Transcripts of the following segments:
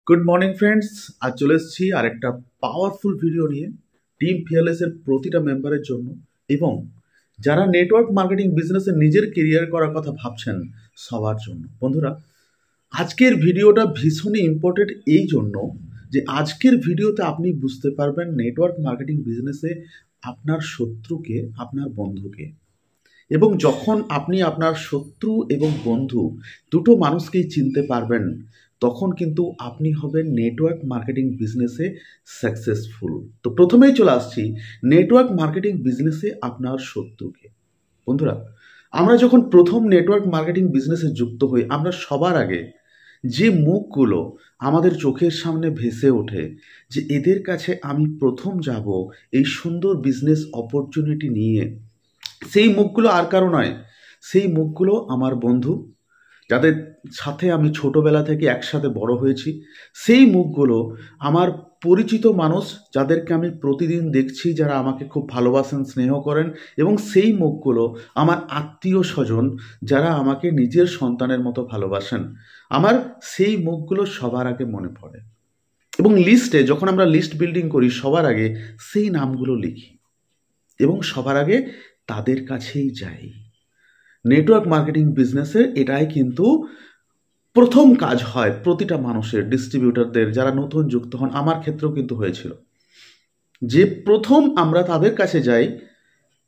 Good morning friends, আজ চলে এসেছি আরেকটা পাওয়ারফুল ভিডিও নিয়ে টিম ফিয়ারলেস এর প্রতিটা মেম্বারের জন্য এবং যারা নেটওয়ার্ক মার্কেটিং বিজনেসে নিজের কেরিয়ার করার কথা ভাবছেন সবার জন্য। বন্ধুরা, আজকের ভিডিওটা ভীষণই ইম্পর্টেন্ট এই জন্য যে আজকের ভিডিওতে আপনি বুঝতে পারবেন নেটওয়ার্ক মার্কেটিং বিজনেসে আপনার শত্রুকে আপনার বন্ধুকে, এবং যখন আপনি আপনার শত্রু এবং বন্ধু দুটো মানুষকেই চিনতে পারবেন তখন কিন্তু আপনি হবেন নেটওয়ার্ক মার্কেটিং বিজনেসে সাকসেসফুল। তো প্রথমেই চলে আসছি নেটওয়ার্ক মার্কেটিং বিজনেসে আপনার শত্রুকে। বন্ধুরা, আমরা যখন প্রথম নেটওয়ার্ক মার্কেটিং বিজনেসে যুক্ত হই, আমরা সবার আগে যে মুখগুলো আমাদের চোখের সামনে ভেসে ওঠে যে এদের কাছে আমি প্রথম যাব এই সুন্দর বিজনেস অপরচুনিটি নিয়ে, সেই মুখগুলো আর কারো নয়, সেই মুখগুলো আমার বন্ধু, যাদের সাথে আমি ছোটবেলা থেকে একসাথে বড় হয়েছি। সেই মুখগুলো আমার পরিচিত মানুষ, যাদেরকে আমি প্রতিদিন দেখছি, যারা আমাকে খুব ভালোবাসেন, স্নেহ করেন, এবং সেই মুখগুলো আমার আত্মীয় স্বজন, যারা আমাকে নিজের সন্তানের মতো ভালোবাসেন। আমার সেই মুখগুলো সবার আগে মনে পড়ে এবং লিস্টে যখন আমরা লিস্ট বিল্ডিং করি সবার আগে সেই নামগুলো লিখি এবং সবার আগে তাদের কাছেই যাই। নেটওয়ার্ক মার্কেটিং বিজনেসে এটাই কিন্তু প্রথম কাজ হয় প্রতিটা মানুষের, ডিস্ট্রিবিউটরদের যারা নতুন যুক্ত হন, আমার ক্ষেত্রেও কিন্তু হয়েছিল যে প্রথম আমরা তাদের কাছে যাই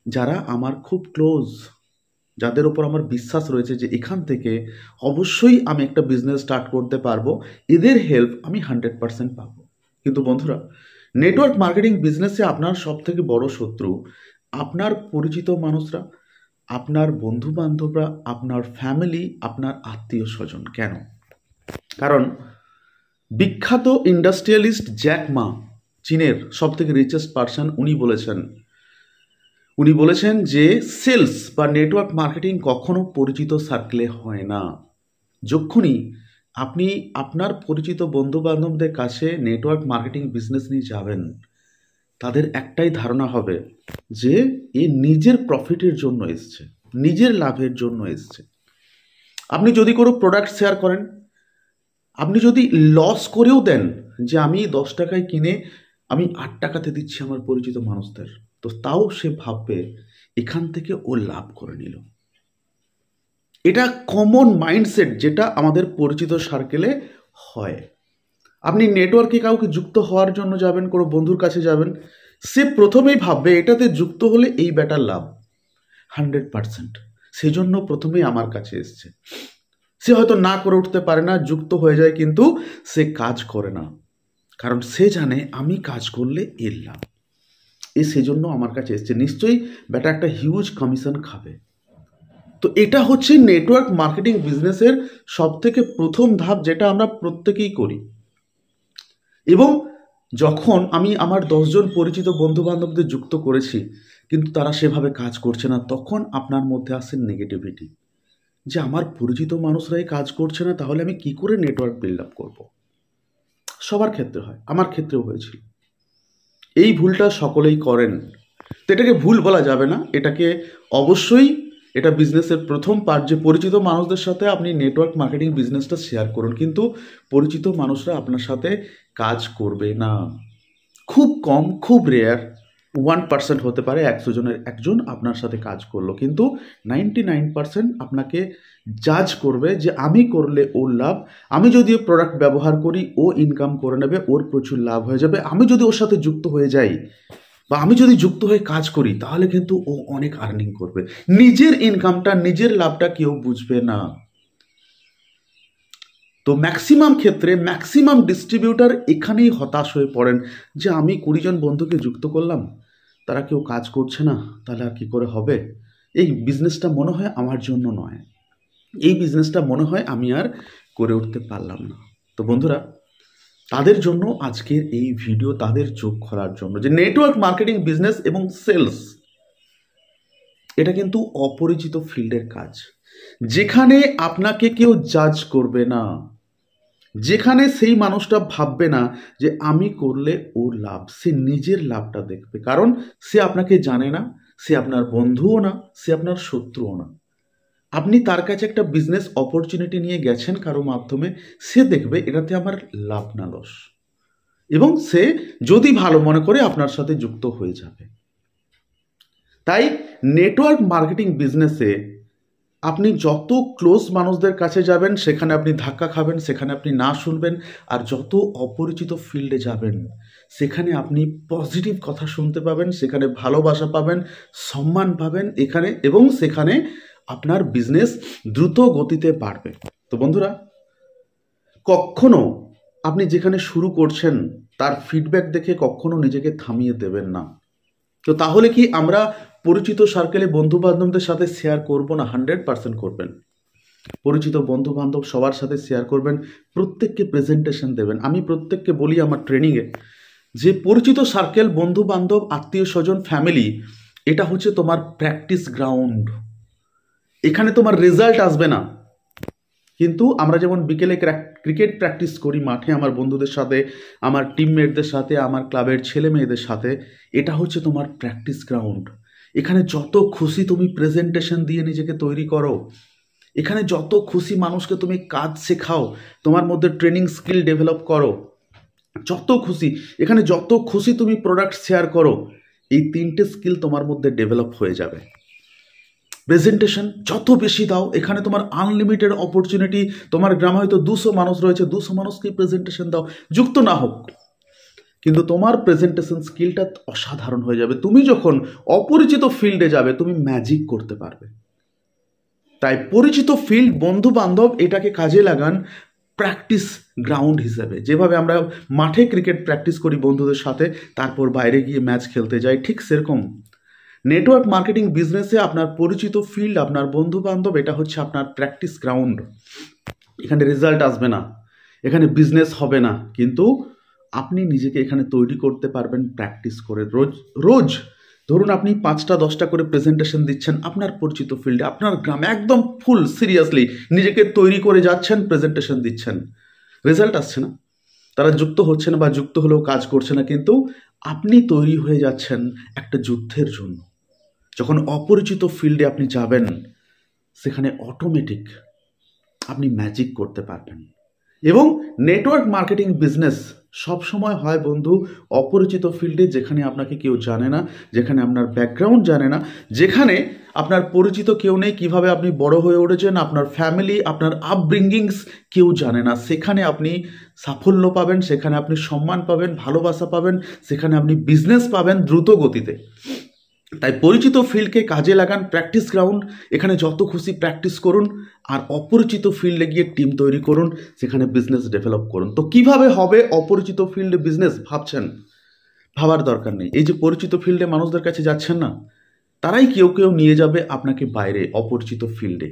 যারা আমার খুব ক্লোজ, যাদের ওপর আমার বিশ্বাস রয়েছে যে এখান থেকে অবশ্যই আমি একটা বিজনেস স্টার্ট করতে পারবো, এদের হেল্প আমি 100% পাবো। কিন্তু বন্ধুরা, নেটওয়ার্ক মার্কেটিং বিজনেসে আপনার সব থেকে বড় শত্রু আপনার পরিচিত মানুষরা, আপনার বন্ধু বান্ধবরা, আপনার ফ্যামিলি, আপনার আত্মীয় স্বজন। কেন? কারণ বিখ্যাত ইন্ডাস্ট্রিয়ালিস্ট জ্যাক মা, চীনের সব থেকে রিচেস্ট পার্সন, উনি বলেছেন যে সেলস বা নেটওয়ার্ক মার্কেটিং কখনো পরিচিত সার্কেলে হয় না। যখনই আপনি আপনার পরিচিত বন্ধু বান্ধবদের কাছে নেটওয়ার্ক মার্কেটিং বিজনেস নিয়ে যাবেন, তাদের একটাই ধারণা হবে যে এ নিজের প্রফিটের জন্য এসছে, নিজের লাভের জন্য এসছে। আপনি যদি কোনো প্রোডাক্ট শেয়ার করেন, আপনি যদি লস করেও দেন যে আমি 10 টাকায় কিনে আমি 8 টাকাতে দিচ্ছি আমার পরিচিত মানুষদের, তো তাও সে ভাববে এখান থেকে ও লাভ করে নিল। এটা কমন মাইন্ডসেট যেটা আমাদের পরিচিত সার্কেলে হয়। আপনি নেটওয়ার্কে কাউকে যুক্ত হওয়ার জন্য যাবেন, কোনো বন্ধুর কাছে যাবেন, সে প্রথমেই ভাববে এটাতে যুক্ত হলে এই ব্যাটার লাভ 100%, সেই জন্য প্রথমেই আমার কাছে এসছে। সে হয়তো না করে উঠতে পারে না, যুক্ত হয়ে যায়, কিন্তু সে কাজ করে না, কারণ সে জানে আমি কাজ করলে এর লাভ, সেজন্য আমার কাছে এসছে, নিশ্চয়ই ব্যাটা একটা হিউজ কমিশন খাবে। তো এটা হচ্ছে নেটওয়ার্ক মার্কেটিং বিজনেসের সব থেকে প্রথম ধাপ, যেটা আমরা প্রত্যেকেই করি। এবং যখন আমি আমার 10 জন পরিচিত বন্ধু বান্ধবদের যুক্ত করেছি কিন্তু তারা সেভাবে কাজ করছে না, তখন আপনার মধ্যে আসে নেগেটিভিটি যে আমার পরিচিত মানুষরাই কাজ করছে না, তাহলে আমি কি করে নেটওয়ার্ক বিল্ড আপ করবো। সবার ক্ষেত্রে হয়, আমার ক্ষেত্রেও হয়েছিল। এই ভুলটা সকলেই করেন, তো এটাকে ভুল বলা যাবে না, এটাকে অবশ্যই এটা বিজনেসের প্রথম পার্ট যে পরিচিত মানুষদের সাথে আপনি নেটওয়ার্ক মার্কেটিং বিজনেসটা শেয়ার করুন, কিন্তু পরিচিত মানুষরা আপনার সাথে কাজ করবে না। খুব কম, খুব রেয়ার 1% হতে পারে 100 জনের একজন আপনার সাথে কাজ করলো, কিন্তু 99% আপনাকে জাজ করবে যে আমি করলে ওর লাভ, আমি যদি প্রোডাক্ট ব্যবহার করি ও ইনকাম করে নেবে, ওর প্রচুর লাভ হয়ে যাবে, আমি যদি ওর সাথে যুক্ত হয়ে যাই বা আমি যদি যুক্ত হয়ে কাজ করি তাহলে কিন্তু ও অনেক আর্নিং করবে। নিজের ইনকামটা, নিজের লাভটা কেউ বুঝবে না। তো ম্যাক্সিমাম ক্ষেত্রে ম্যাক্সিমাম ডিস্ট্রিবিউটার এখানেই হতাশ হয়ে পড়েন যে আমি 20 জন বন্ধুকে যুক্ত করলাম, তারা কেউ কাজ করছে না, তাহলে আর কি করে হবে, এই বিজনেসটা মনে হয় আমার জন্য নয়, এই বিজনেসটা মনে হয় আমি আর করে উঠতে পারলাম না। তো বন্ধুরা, তাদের জন্য আজকের এই ভিডিও, তাদের চোখ খোলার জন্য যে নেটওয়ার্ক মার্কেটিং বিজনেস এবং সেলস এটা কিন্তু অপরিচিত ফিল্ডের কাজ, যেখানে আপনাকে কেউ জাজ করবে না, যেখানে সেই মানুষটা ভাববে না যে আমি করলে ওর লাভ, সে নিজের লাভটা দেখবে, কারণ সে আপনাকে জানে না, সে আপনার বন্ধুও না, সে আপনার শত্রুও না। আপনি তার কাছে একটা বিজনেস অপরচুনিটি নিয়ে গেছেন কারো মাধ্যমে, সে দেখবে এটাতে আমার লাভ না লস, এবং সে যদি ভালো মনে করে আপনার সাথে যুক্ত হয়ে যাবে। তাই নেটওয়ার্ক মার্কেটিং বিজনেসে আপনি যত ক্লোজ মানুষদের কাছে যাবেন সেখানে আপনি ধাক্কা খাবেন, সেখানে আপনি না শুনবেন, আর যত অপরিচিত ফিল্ডে যাবেন সেখানে আপনি পজিটিভ কথা শুনতে পাবেন, সেখানে ভালোবাসা পাবেন, সম্মান পাবেন এখানে, এবং সেখানে আপনার বিজনেস দ্রুত গতিতে বাড়বে। তো বন্ধুরা, কখনো আপনি যেখানে শুরু করছেন তার ফিডব্যাক দেখে কখনো নিজেকে থামিয়ে দেবেন না। তো তাহলে কি আমরা পরিচিত সার্কেলে বন্ধু বান্ধবদের সাথে শেয়ার করব না? 100% করবেন। পরিচিত বন্ধু বান্ধব সবার সাথে শেয়ার করবেন, প্রত্যেককে প্রেজেন্টেশন দেবেন। আমি প্রত্যেককে বলি আমার ট্রেনিংয়ে যে পরিচিত সার্কেল, বন্ধু বান্ধব, আত্মীয় স্বজন, ফ্যামিলি, এটা হচ্ছে তোমার প্র্যাকটিস গ্রাউন্ড। এখানে তোমার রেজাল্ট আসবে না, কিন্তু আমরা যেমন বিকেলে ক্রিকেট প্র্যাকটিস করি মাঠে আমার বন্ধুদের সাথে, আমার টিমমেটদের সাথে, আমার ক্লাবের ছেলে মেয়েদের সাথে, এটা হচ্ছে তোমার প্র্যাকটিস গ্রাউন্ড। এখানে যত খুশি তুমি প্রেজেন্টেশন দিয়ে নিজেকে তৈরি করো, এখানে যত খুশি মানুষকে তুমি কাজ শেখাও, তোমার মধ্যে ট্রেনিং স্কিল ডেভেলপ করো, যত খুশি এখানে যত খুশি তুমি প্রোডাক্ট শেয়ার করো, এই 3টে স্কিল তোমার মধ্যে ডেভেলপ হয়ে যাবে। প্রেজেন্টেশন যত বেশি দাও, এখানে তোমার আনলিমিটেড অপরচুনিটি। তোমার গ্রামে হয়তো 200 মানুষ রয়েছে, 200 মানুষকে প্রেজেন্টেশন দাও, যুক্ত না হোক, কিন্তু তোমার প্রেজেন্টেশন স্কিলটা অসাধারণ হয়ে যাবে। তুমি যখন অপরিচিত ফিল্ডে যাবে তুমি ম্যাজিক করতে পারবে। তাই পরিচিত ফিল্ড, বন্ধু বান্ধব, এটাকে কাজে লাগান প্র্যাকটিস গ্রাউন্ড হিসেবে। যেভাবে আমরা মাঠে ক্রিকেট প্র্যাকটিস করি বন্ধুদের সাথে, তারপর বাইরে গিয়ে ম্যাচ খেলতে যাই, ঠিক সেরকম নেটওয়ার্ক মার্কেটিং বিজনেসে আপনার পরিচিত ফিল্ড, আপনার বন্ধু বান্ধব, এটা হচ্ছে আপনার প্র্যাকটিস গ্রাউন্ড। এখানে রেজাল্ট আসবে না, এখানে বিজনেস হবে না, কিন্তু আপনি নিজেকে এখানে তৈরি করতে পারবেন প্র্যাকটিস করে। রোজ রোজ ধরুন আপনি 5টা 10টা করে প্রেজেন্টেশন দিচ্ছেন আপনার পরিচিত ফিল্ডে, আপনার গ্রামে, একদম ফুল সিরিয়াসলি নিজেকে তৈরি করে যাচ্ছেন, প্রেজেন্টেশন দিচ্ছেন, রেজাল্ট আসছে না, তারা যুক্ত হচ্ছে না, বা যুক্ত হলেও কাজ করছে না, কিন্তু আপনি তৈরি হয়ে যাচ্ছেন একটা যুদ্ধের জন্য। যখন অপরিচিত ফিল্ডে আপনি যাবেন সেখানে অটোমেটিক আপনি ম্যাজিক করতে পারবেন। এবং নেটওয়ার্ক মার্কেটিং বিজনেস সবসময় হয় বন্ধু অপরিচিত ফিল্ডে, যেখানে আপনাকে কেউ জানে না, যেখানে আপনার ব্যাকগ্রাউন্ড জানে না, যেখানে আপনার পরিচিত কেউ নেই, কিভাবে আপনি বড় হয়ে উঠেছেন, আপনার ফ্যামিলি, আপনার আপব্রিঙ্গিংস কেউ জানে না। সেখানে আপনি সাফল্য পাবেন, সেখানে আপনি সম্মান পাবেন, ভালোবাসা পাবেন, সেখানে আপনি বিজনেস পাবেন দ্রুত গতিতে। তাই পরিচিত ফিল্ডকে কাজে লাগান, প্র্যাকটিস গ্রাউন্ড, এখানে যত খুশি প্র্যাকটিস করুন, আর অপরিচিত ফিল্ডে গিয়ে টিম তৈরি করুন, সেখানে বিজনেস ডেভেলপ করুন। তো কিভাবে হবে অপরিচিত ফিল্ডে বিজনেস ভাবছেন? ভাবার দরকার নেই। এই যে পরিচিত ফিল্ডে মানুষদের কাছে যাচ্ছেন না, তারাই কেউ কেউ নিয়ে যাবে আপনাকে বাইরে অপরিচিত ফিল্ডে,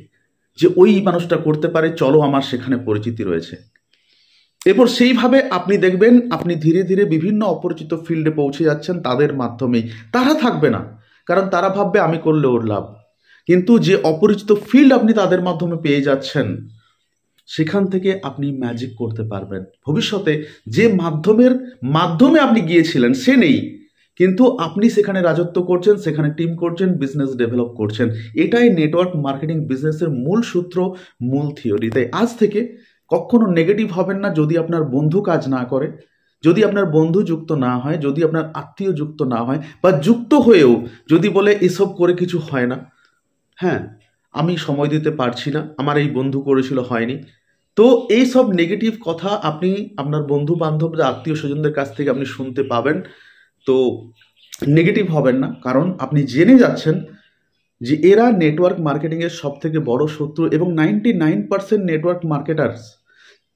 যে ওই মানুষটা করতে পারে, চলো আমার সেখানে পরিচিতি রয়েছে। এরপর সেইভাবে আপনি দেখবেন আপনি ধীরে ধীরে বিভিন্ন অপরিচিত ফিল্ডে পৌঁছে যাচ্ছেন তাদের মাধ্যমেই। তারা থাকবে না, কারণ তারা ভাববে আমি করলে ওর লাভ, কিন্তু যে অপরিচিত ফিল্ড আপনি তাদের মাধ্যমে পেয়ে যাচ্ছেন, সেখান থেকে আপনি ম্যাজিক করতে পারবেন। ভবিষ্যতে যে মাধ্যমে আপনি গিয়েছিলেন সে নেই, কিন্তু আপনি সেখানে রাজত্ব করছেন, সেখানে টিম করছেন, বিজনেস ডেভেলপ করছেন। এটাই নেটওয়ার্ক মার্কেটিং বিজনেসের মূল সূত্র, মূল থিওরি। তাই আজ থেকে কখনো নেগেটিভ হবেন না যদি আপনার বন্ধু কাজ না করে, যদি আপনার বন্ধু যুক্ত না হয়, যদি আপনার আত্মীয় যুক্ত না হয়, বা যুক্ত হয়েও যদি বলে এসব করে কিছু হয় না, হ্যাঁ আমি সময় দিতে পারছি না, আমার এই বন্ধু করেছিল হয়নি, তো এই সব নেগেটিভ কথা আপনি আপনার বন্ধু বান্ধব, আত্মীয় স্বজনদের কাছ থেকে আপনি শুনতে পাবেন। তো নেগেটিভ হবেন না, কারণ আপনি জেনে যাচ্ছেন যে এরা নেটওয়ার্ক মার্কেটিংয়ের সব থেকে বড় শত্রু, এবং 99% নেটওয়ার্ক মার্কেটার্স,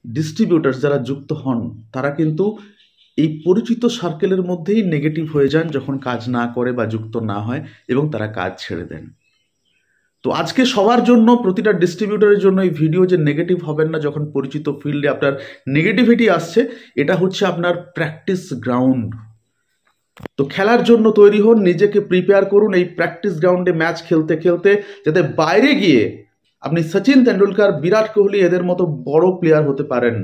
ডিস্ট্রিবিউটার্স যারা যুক্ত হন, তারা কিন্তু এই পরিচিত সার্কেলের মধ্যেই নেগেটিভ হয়ে যান যখন কাজ না করে বা যুক্ত না হয়, এবং তারা কাজ ছেড়ে দেন। তো আজকে সবার জন্য, প্রতিটা ডিস্ট্রিবিউটরের জন্য এই ভিডিও, যে নেগেটিভ হবেন না যখন পরিচিত ফিল্ডে আপনার নেগেটিভিটি আসছে। এটা হচ্ছে আপনার প্র্যাকটিস গ্রাউন্ড। তো খেলার জন্য তৈরি হন, নিজেকে প্রিপেয়ার করুন এই প্র্যাকটিস গ্রাউন্ডে ম্যাচ খেলতে খেলতে, যাতে বাইরে গিয়ে আপনি সচিন তেন্ডুলকর, বিরাট কোহলি এদের মতো বড় প্লেয়ার হতে পারেন।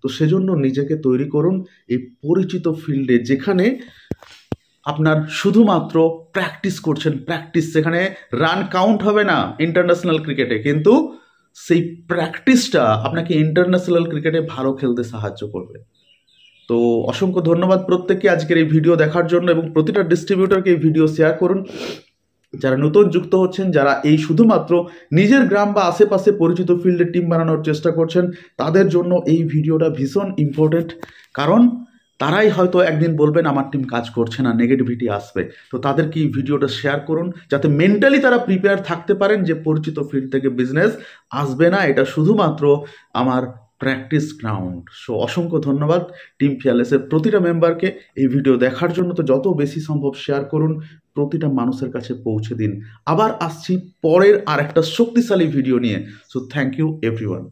তো সেজন্য নিজেকে তৈরি করুন এই পরিচিত ফিল্ডে, যেখানে আপনার শুধুমাত্র প্র্যাকটিস করছেন, প্র্যাকটিস, সেখানে রান কাউন্ট হবে না ইন্টারন্যাশনাল ক্রিকেটে, কিন্তু সেই প্র্যাকটিসটা আপনাকে ইন্টারন্যাশনাল ক্রিকেটে ভালো খেলতে সাহায্য করবে। তো অসংখ্য ধন্যবাদ প্রত্যেককে আজকের এই ভিডিও দেখার জন্য, এবং প্রতিটা ডিস্ট্রিবিউটরকে এই ভিডিও শেয়ার করুন। যারা নতুন যুক্ত হচ্ছেন, যারা এই শুধুমাত্র নিজের গ্রাম বা আশেপাশে পরিচিত ফিল্ডে টিম বানানোর চেষ্টা করছেন, তাদের জন্য এই ভিডিওটা ভীষণ ইম্পর্টেন্ট। কারণ তারাই হয়তো একদিন বলবেন আমার টিম কাজ করছে না, নেগেটিভিটি আসবে। তো তাদেরকে এই ভিডিওটা শেয়ার করুন, যাতে মেন্টালি তারা প্রিপেয়ার থাকতে পারেন যে পরিচিত ফিল্ড থেকে বিজনেস আসবে না, এটা শুধুমাত্র আমার প্র্যাকটিস গ্রাউন্ড। সো অসংখ্য ধন্যবাদ টিম ফিয়ারলেসের প্রতিটা মেম্বারকে এই ভিডিও দেখার জন্য। তো যত বেশি সম্ভব শেয়ার করুন, প্রতিটা মানুষের কাছে পৌঁছে দিন। আবার আসছি পরের আর একটা শক্তিশালী ভিডিও নিয়ে। So thank you everyone.